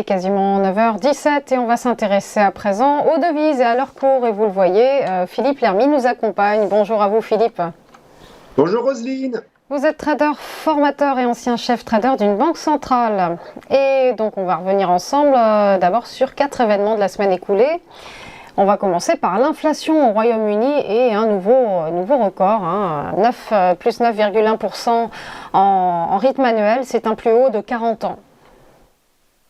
est quasiment 9h17 et on va s'intéresser à présent aux devises et à leur cours. Et vous le voyez, Philippe Lermy nous accompagne. Bonjour à vous Philippe. Bonjour Roselyne. Vous êtes trader, formateur et ancien chef trader d'une banque centrale. Et donc on va revenir ensemble d'abord sur 4 événements de la semaine écoulée. On va commencer par l'inflation au Royaume-Uni et un nouveau record, plus 9,1% en rythme annuel, c'est un plus haut de 40 ans.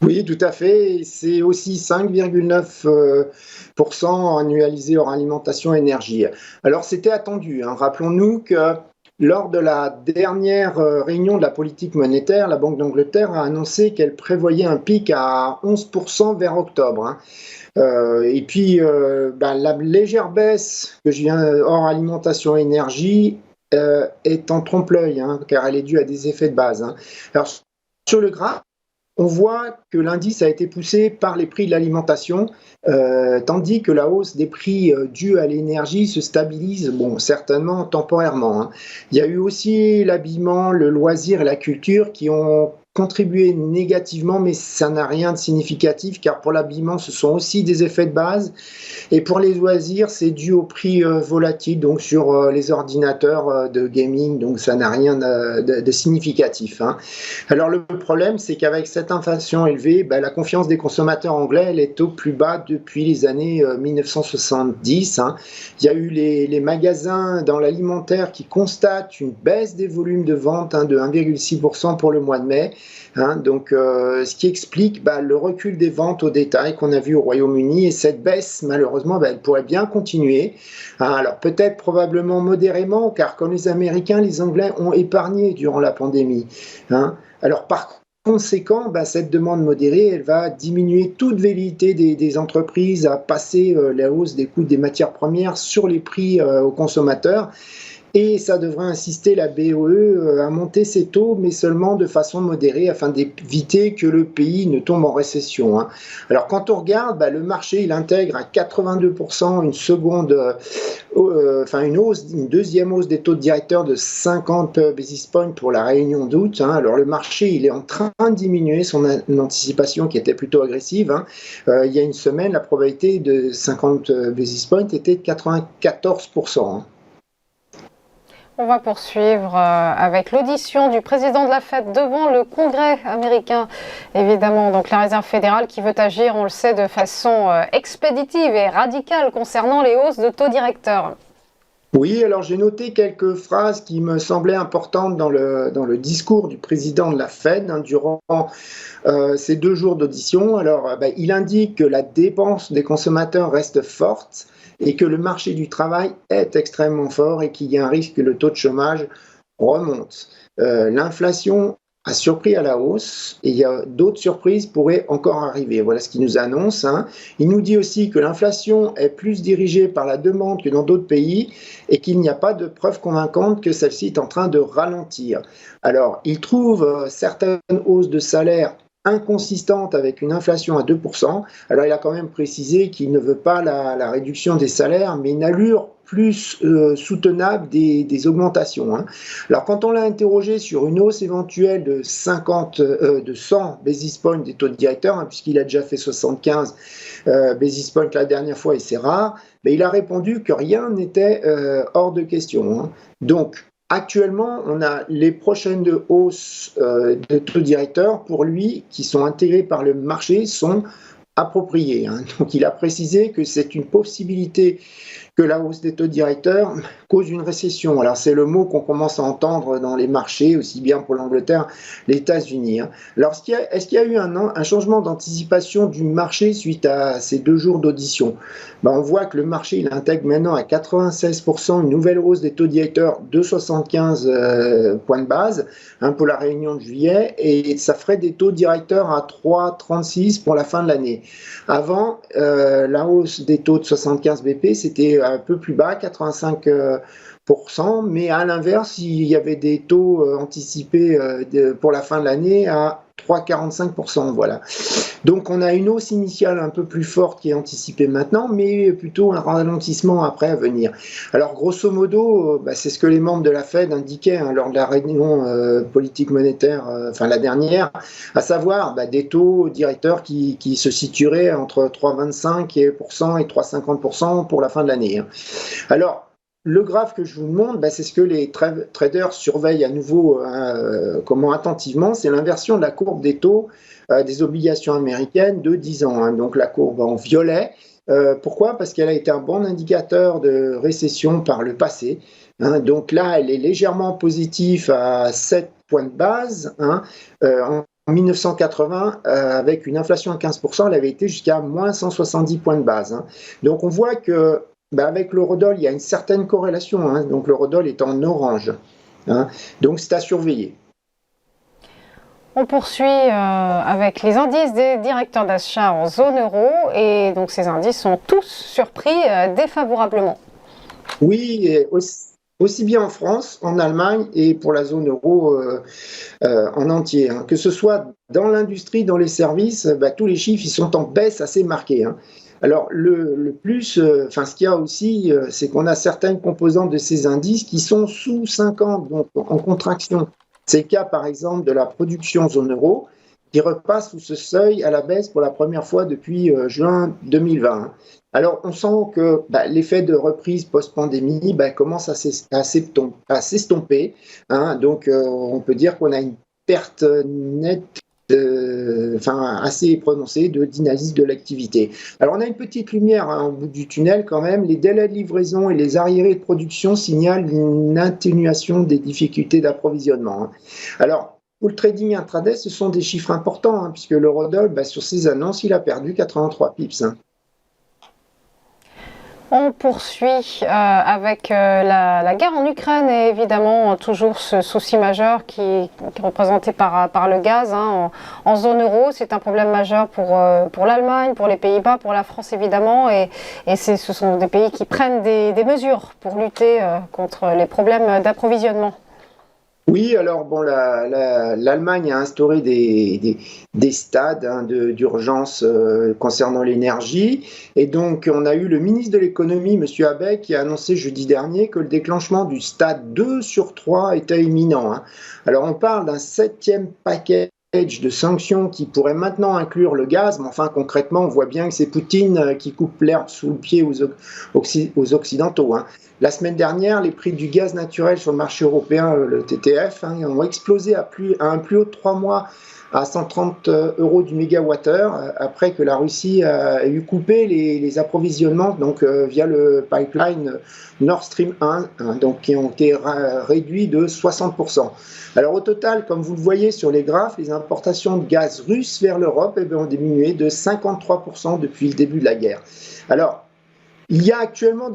Oui, tout à fait. C'est aussi 5,9% annualisé hors alimentation et énergie. Alors, c'était attendu. Rappelons-nous que lors de la dernière réunion de la politique monétaire, la Banque d'Angleterre a annoncé qu'elle prévoyait un pic à 11% vers octobre. Et puis, la légère baisse que je viens hors alimentation et énergie est en trompe-l'œil, car elle est due à des effets de base. Alors, sur le graphe, on voit que l'indice a été poussé par les prix de l'alimentation, tandis que la hausse des prix dus à l'énergie se stabilise, certainement temporairement. Il y a eu aussi l'habillement, le loisir et la culture qui ont contribué négativement, mais ça n'a rien de significatif, car pour l'habillement, ce sont aussi des effets de base. Et pour les loisirs, c'est dû au prix volatile, donc sur les ordinateurs de gaming, donc ça n'a rien de significatif. Alors le problème, c'est qu'avec cette inflation élevée, la confiance des consommateurs anglais, elle est au plus bas depuis les années 1970. Il y a eu les magasins dans l'alimentaire qui constatent une baisse des volumes de vente de 1,6% pour le mois de mai. Ce qui explique le recul des ventes au détail qu'on a vu au Royaume-Uni, et cette baisse, malheureusement, elle pourrait bien continuer. Alors peut-être probablement modérément, car comme les Américains, les Anglais ont épargné durant la pandémie. Alors par conséquent, cette demande modérée, elle va diminuer toute velléité des entreprises à passer la hausse des coûts des matières premières sur les prix aux consommateurs. Et ça devrait inciter la BOE à monter ses taux, mais seulement de façon modérée, afin d'éviter que le pays ne tombe en récession. Alors quand on regarde, le marché il intègre à 82% une deuxième hausse des taux de directeur de 50 basis points pour la réunion d'août. Alors le marché il est en train de diminuer son anticipation qui était plutôt agressive. Il y a une semaine, la probabilité de 50 basis points était de 94%. On va poursuivre avec l'audition du président de la Fed devant le Congrès américain, évidemment. Donc la Réserve fédérale qui veut agir, on le sait, de façon expéditive et radicale concernant les hausses de taux directeurs. Oui, alors j'ai noté quelques phrases qui me semblaient importantes dans le discours du président de la Fed durant ces 2 jours d'audition. Alors, il indique que la dépense des consommateurs reste forte et que le marché du travail est extrêmement fort et qu'il y a un risque que le taux de chômage remonte. L'inflation a surpris à la hausse et il y a d'autres surprises pourraient encore arriver. Voilà ce qu'il nous annonce. Il nous dit aussi que l'inflation est plus dirigée par la demande que dans d'autres pays et qu'il n'y a pas de preuve convaincante que celle-ci est en train de ralentir. Alors, il trouve certaines hausses de salaire inconsistante avec une inflation à 2%. Alors il a quand même précisé qu'il ne veut pas la réduction des salaires, mais une allure plus soutenable des augmentations. Alors quand on l'a interrogé sur une hausse éventuelle de 100 basis points des taux de directeur, puisqu'il a déjà fait 75 basis points la dernière fois et c'est rare, il a répondu que rien n'était hors de question. Donc actuellement, on a les prochaines hausses de taux directeur pour lui qui sont intégrées par le marché sont appropriées. Donc il a précisé que c'est une possibilité que la hausse des taux directeurs cause une récession. Alors c'est le mot qu'on commence à entendre dans les marchés, aussi bien pour l'Angleterre, les États-Unis. Alors est-ce qu'il y a eu un changement d'anticipation du marché suite à ces 2 jours d'audition? On voit que le marché il intègre maintenant à 96% une nouvelle hausse des taux directeurs de 75 points de base pour la réunion de juillet, et ça ferait des taux directeurs à 3,36 pour la fin de l'année. Avant, la hausse des taux de 75 BP, c'était un peu plus bas, 85%, mais à l'inverse, il y avait des taux anticipés pour la fin de l'année à 3,45%, voilà. Donc on a une hausse initiale un peu plus forte qui est anticipée maintenant, mais plutôt un ralentissement après à venir. Alors grosso modo, c'est ce que les membres de la Fed indiquaient lors de la réunion politique monétaire, enfin la dernière, à savoir des taux directeurs qui se situeraient entre 3,25% et 3,50% pour la fin de l'année. Alors, le graphe que je vous montre, c'est ce que les traders surveillent à nouveau attentivement, c'est l'inversion de la courbe des taux des obligations américaines de 10 ans. Donc la courbe en violet. Pourquoi? Parce qu'elle a été un bon indicateur de récession par le passé. Donc là, elle est légèrement positive à 7 points de base. En 1980, avec une inflation à 15%, elle avait été jusqu'à moins 170 points de base. Donc on voit que avec l'eurodoll, il y a une certaine corrélation. Donc l'eurodoll est en orange. Donc c'est à surveiller. On poursuit avec les indices des directeurs d'achat en zone euro. Et donc ces indices sont tous surpris défavorablement. Oui, et aussi bien en France, en Allemagne et pour la zone euro en entier. Que ce soit dans l'industrie, dans les services, tous les chiffres ils sont en baisse assez marquée. Alors, le plus, ce qu'il y a aussi, c'est qu'on a certaines composantes de ces indices qui sont sous 50, donc en contraction. C'est le cas, par exemple, de la production zone euro, qui repasse sous ce seuil à la baisse pour la première fois depuis juin 2020. Alors, on sent que l'effet de reprise post-pandémie commence à s'estomper. Donc, on peut dire qu'on a une perte nette assez prononcée de dynamisme de l'activité. Alors on a une petite lumière au bout du tunnel quand même, les délais de livraison et les arriérés de production signalent une atténuation des difficultés d'approvisionnement. Alors pour le trading intraday, ce sont des chiffres importants, puisque l'eurodoll, sur ses annonces, il a perdu 83 pips. On poursuit avec la guerre en Ukraine et évidemment toujours ce souci majeur qui est représenté par le gaz en zone euro. C'est un problème majeur pour l'Allemagne, pour les Pays-Bas, pour la France évidemment et ce sont des pays qui prennent des mesures pour lutter contre les problèmes d'approvisionnement. Oui, alors l'Allemagne a instauré des stades d'urgence concernant l'énergie. Et donc, on a eu le ministre de l'économie, M. Habeck, qui a annoncé jeudi dernier que le déclenchement du stade 2 sur 3 était imminent. Alors, on parle d'un 7e paquet de sanctions qui pourrait maintenant inclure le gaz, mais enfin concrètement on voit bien que c'est Poutine qui coupe l'herbe sous le pied aux Occidentaux. La semaine dernière, les prix du gaz naturel sur le marché européen, le TTF, ont explosé à un plus haut de 3 mois à 130 € du mégawattheure après que la Russie a eu coupé les approvisionnements donc via le pipeline Nord Stream 1, donc qui ont été réduits de 60%. Alors au total, comme vous le voyez sur les graphes, les importations de gaz russe vers l'Europe ont diminué de 53% depuis le début de la guerre. Alors, il y a actuellement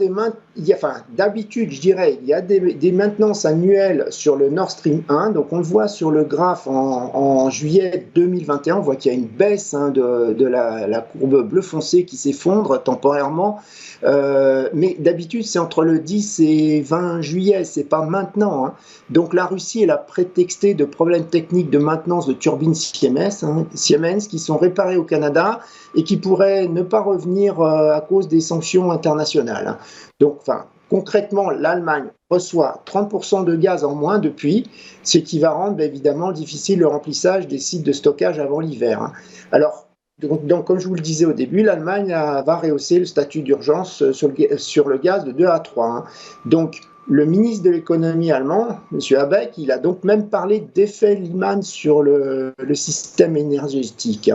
d'habitude, je dirais, il y a des maintenances annuelles sur le Nord Stream 1. Donc, on le voit sur le graphe en juillet 2021. On voit qu'il y a une baisse de la courbe bleu foncé qui s'effondre temporairement. Mais d'habitude, c'est entre le 10 et 20 juillet, c'est pas maintenant. Donc, la Russie, elle a prétexté de problèmes techniques de maintenance de turbines Siemens qui sont réparées au Canada et qui pourraient ne pas revenir à cause des sanctions internationales. Donc, concrètement, l'Allemagne reçoit 30% de gaz en moins depuis, ce qui va rendre évidemment difficile le remplissage des sites de stockage avant l'hiver. Alors, donc, comme je vous le disais au début, l'Allemagne va rehausser le statut d'urgence sur le gaz de 2 à 3. Donc, le ministre de l'économie allemand, M. Habeck, il a donc même parlé d'effet Lehman sur le système énergétique.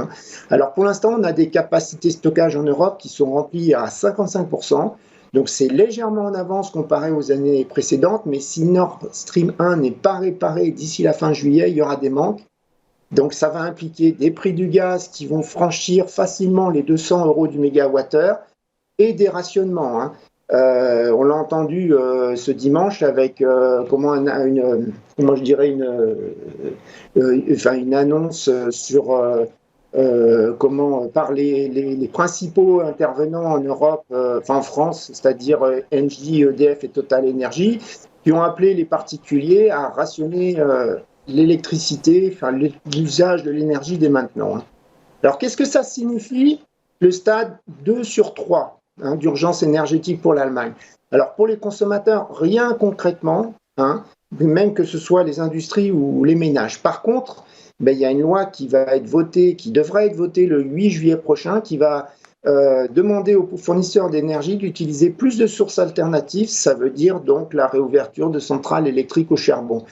Alors pour l'instant, on a des capacités de stockage en Europe qui sont remplies à 55%. Donc c'est légèrement en avance comparé aux années précédentes, mais si Nord Stream 1 n'est pas réparé d'ici la fin juillet, il y aura des manques. Donc ça va impliquer des prix du gaz qui vont franchir facilement les 200 € du mégawattheure et des rationnements. On l'a entendu ce dimanche avec une annonce sur par les principaux intervenants en Europe, en France, c'est-à-dire Engie, EDF et Total Energy, qui ont appelé les particuliers à rationner l'électricité, enfin l'usage de l'énergie dès maintenant. Hein. Alors qu'est-ce que ça signifie, le stade 2 sur 3 d'urgence énergétique pour l'Allemagne? Alors pour les consommateurs, rien concrètement, hein, même que ce soit les industries ou les ménages. Par contre, il y a une loi qui va être votée, qui devrait être votée le 8 juillet prochain, qui va demander aux fournisseurs d'énergie d'utiliser plus de sources alternatives. Ça veut dire donc la réouverture de centrales électriques au charbon.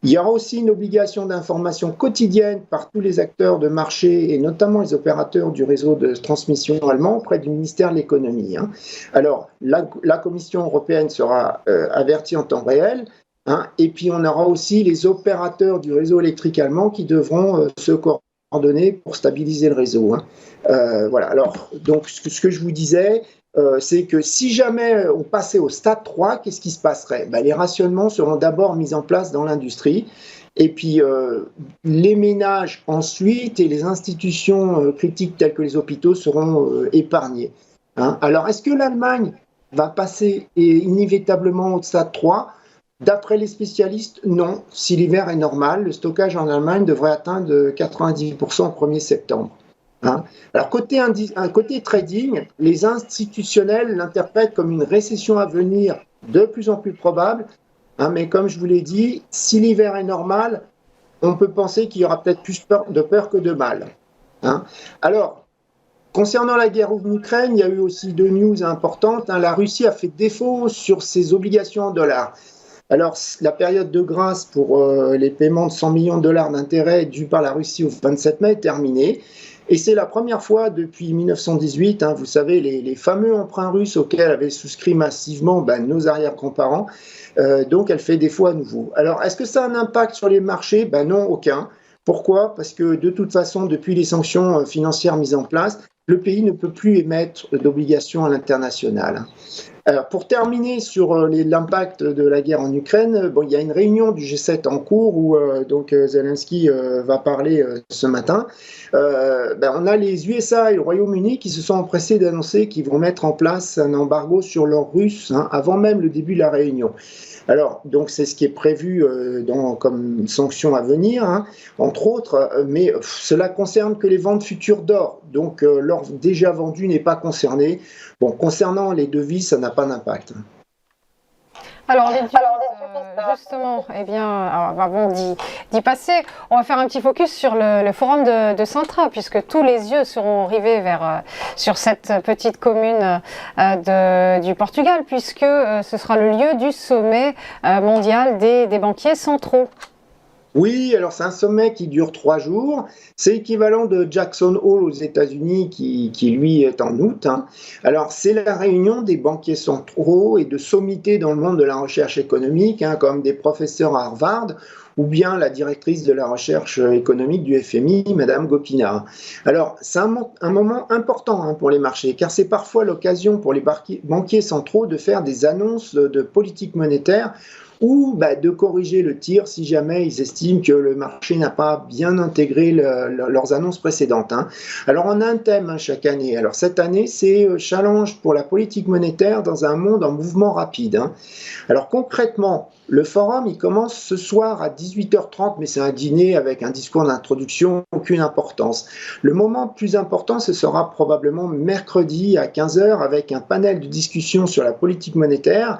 Il y aura aussi une obligation d'information quotidienne par tous les acteurs de marché et notamment les opérateurs du réseau de transmission allemand auprès du ministère de l'économie. Hein. Alors, la Commission européenne sera avertie en temps réel. Hein, et puis, on aura aussi les opérateurs du réseau électrique allemand qui devront se coordonner pour stabiliser le réseau. Hein. Voilà. Alors, donc, ce que je vous disais, c'est que si jamais on passait au stade 3, qu'est-ce qui se passerait? Les rationnements seront d'abord mis en place dans l'industrie, et puis les ménages ensuite, et les institutions critiques telles que les hôpitaux seront épargnés. Hein. Alors, est-ce que l'Allemagne va passer inévitablement au stade 3? D'après les spécialistes, non. Si l'hiver est normal, le stockage en Allemagne devrait atteindre 90% au 1er septembre. Hein. Alors, côté trading, les institutionnels l'interprètent comme une récession à venir de plus en plus probable. Hein, mais comme je vous l'ai dit, si l'hiver est normal, on peut penser qu'il y aura peut-être plus de peur que de mal. Hein. Alors, concernant la guerre en Ukraine, il y a eu aussi deux news importantes. Hein. La Russie a fait défaut sur ses obligations en dollars. Alors, la période de grâce pour les paiements de 100 millions de dollars d'intérêts dus par la Russie au 27 mai est terminée. Et c'est la première fois depuis 1918, hein, vous savez, les fameux emprunts russes auxquels avaient souscrit massivement nos arrière-grands-parents, donc elle fait défaut à nouveau. Alors, est-ce que ça a un impact sur les marchés? Non, aucun. Pourquoi? Parce que de toute façon, depuis les sanctions financières mises en place, le pays ne peut plus émettre d'obligations à l'international. Alors, pour terminer sur l'impact de la guerre en Ukraine, il y a une réunion du G7 en cours où Zelensky va parler ce matin. On a les USA et le Royaume-Uni qui se sont empressés d'annoncer qu'ils vont mettre en place un embargo sur l'or russe avant même le début de la réunion. Alors, donc c'est ce qui est prévu comme sanction à venir, hein, entre autres, mais cela concerne que les ventes futures d'or. Donc, l'or déjà vendu n'est pas concerné. Bon, concernant les devises, ça n'a pas d'impact. Alors les devises, justement, avant d'y passer, on va faire un petit focus sur le forum de Sintra, puisque tous les yeux seront rivés sur cette petite commune du Portugal, puisque ce sera le lieu du sommet mondial des banquiers centraux. Oui, alors c'est un sommet qui dure 3 jours. C'est équivalent de Jackson Hole aux États-Unis qui lui est en août. Hein. Alors c'est la réunion des banquiers centraux et de sommités dans le monde de la recherche économique, hein, comme des professeurs à Harvard ou bien la directrice de la recherche économique du FMI, Madame Gopinath. Alors c'est un moment important pour les marchés, car c'est parfois l'occasion pour les banquiers centraux de faire des annonces de politique monétaire ou de corriger le tir si jamais ils estiment que le marché n'a pas bien intégré leurs annonces précédentes. Hein. Alors on a un thème chaque année. Alors cette année, c'est challenge pour la politique monétaire dans un monde en mouvement rapide. Hein. Alors concrètement, le forum, il commence ce soir à 18h30, mais c'est un dîner avec un discours d'introduction, aucune importance. Le moment le plus important, ce sera probablement mercredi à 15h avec un panel de discussion sur la politique monétaire.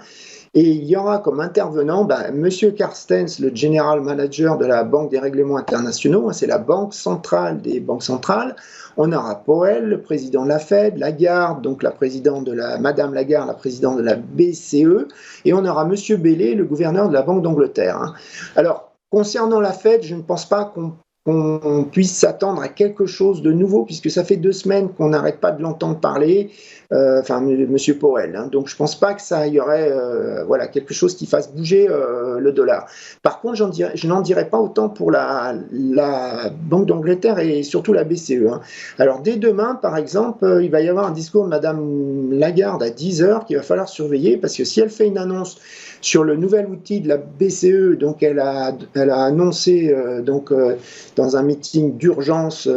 Et il y aura comme intervenant Monsieur Carstens, le General Manager de la Banque des règlements internationaux, c'est la banque centrale des banques centrales. On aura Powell, le président de la Fed, Lagarde, donc Madame Lagarde, la présidente de la BCE, et on aura Monsieur Bailey, le gouverneur de la Banque d'Angleterre. Hein. Alors, concernant la Fed, je ne pense pas qu'on puisse s'attendre à quelque chose de nouveau, puisque ça fait 2 semaines qu'on n'arrête pas de l'entendre parler, Monsieur Powell. Hein. Donc je ne pense pas que ça y aurait quelque chose qui fasse bouger le dollar. Par contre, je n'en dirais pas autant pour la Banque d'Angleterre et surtout la BCE. Hein. Alors dès demain, par exemple, il va y avoir un discours de Madame Lagarde à 10h qu'il va falloir surveiller, parce que si elle fait une annonce sur le nouvel outil de la BCE, donc elle a annoncé dans un meeting d'urgence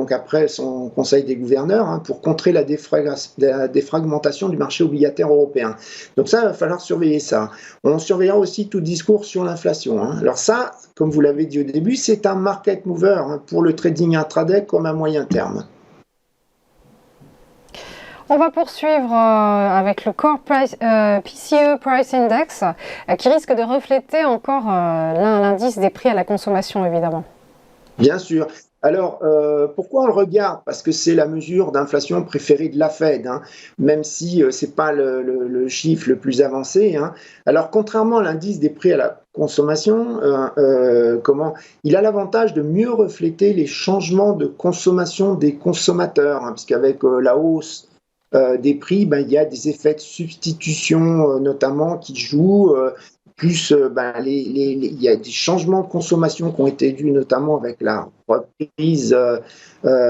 après son conseil des gouverneurs pour contrer la défragmentation du marché obligataire européen. Donc ça, il va falloir surveiller ça. On surveillera aussi tout discours sur l'inflation, hein. Alors ça, comme vous l'avez dit au début, c'est un market mover, hein, pour le trading intraday comme à moyen terme. On va poursuivre avec le Core PCE Price Index qui risque de refléter encore l'indice des prix à la consommation, évidemment. Bien sûr. Alors, pourquoi on le regarde? Parce que c'est la mesure d'inflation préférée de la Fed, hein, même si ce n'est pas le chiffre le plus avancé, hein. Alors, contrairement à l'indice des prix à la consommation, il a l'avantage de mieux refléter les changements de consommation des consommateurs, hein, puisqu'avec la hausse des prix, il y a des effets de substitution notamment qui jouent. Plus il y a des changements de consommation qui ont été dus notamment avec la reprise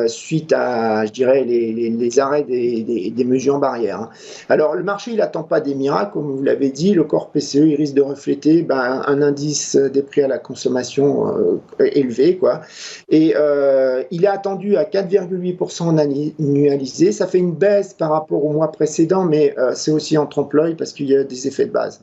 suite à, je dirais, les arrêts des mesures barrières, hein. Alors, le marché, il n'attend pas des miracles, comme vous l'avez dit. Le corps PCE, il risque de refléter un indice des prix à la consommation élevé, quoi. Et il est attendu à 4,8% en annualisé. Ça fait une baisse par rapport au mois précédent, mais c'est aussi en trompe-l'œil parce qu'il y a des effets de base.